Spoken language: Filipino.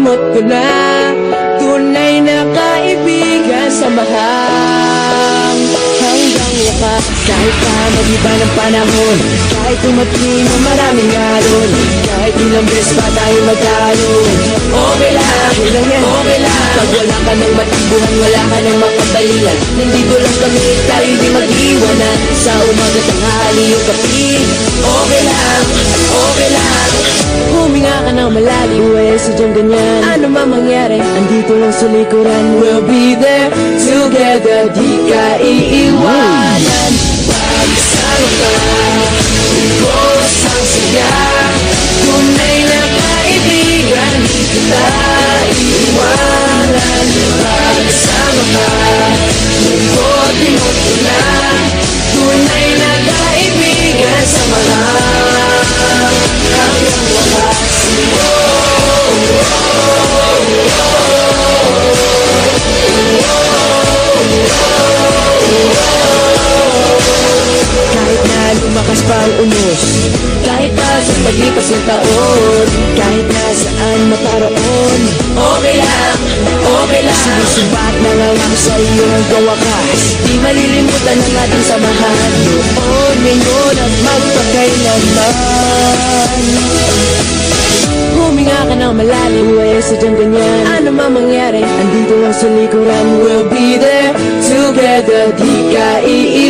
Buot-imot ko na, tunay na kaibigan, samahan hanggang wakas. Kahit pa mag-iba ng panahon, kahit tumating ng maraming alon, kahit ilang beses pa tayo magkaroon, okay lang, okay lang. Pag wala ka ng matibuhan, wala ka ng makabalingan, nandito lang kami, tayo di mag-iwanan. Sa umaga, tanghali o gabi, okay lang, okay lang. Huminga ka ng malalim, sadyang ganyan, ano man mangyari, andito lang sa likuran. We'll be there together, di ka iiwanan. Pagsalo ka, bigos ang siya, tunay na kaibigan, di kita iiwanan. Pagsalo ka, buot-imot ko na, tunay na kaibigan, samahan hanggang wakas. Kahit na lumakas pa ang unos, kahit pa sa paglipas ng taon, kahit na saan maparoon, okay lang, okay lang. Sinusubat na lang ako sa iyo hanggang wakas, di malilimutan ang ating samahan, noon, ngayon at magpakailanman. Huminga ka ng malalim, sadyang ganyan, ano man mangyari, andito lang sa likuran. We'll be there together, di ka iiwanan.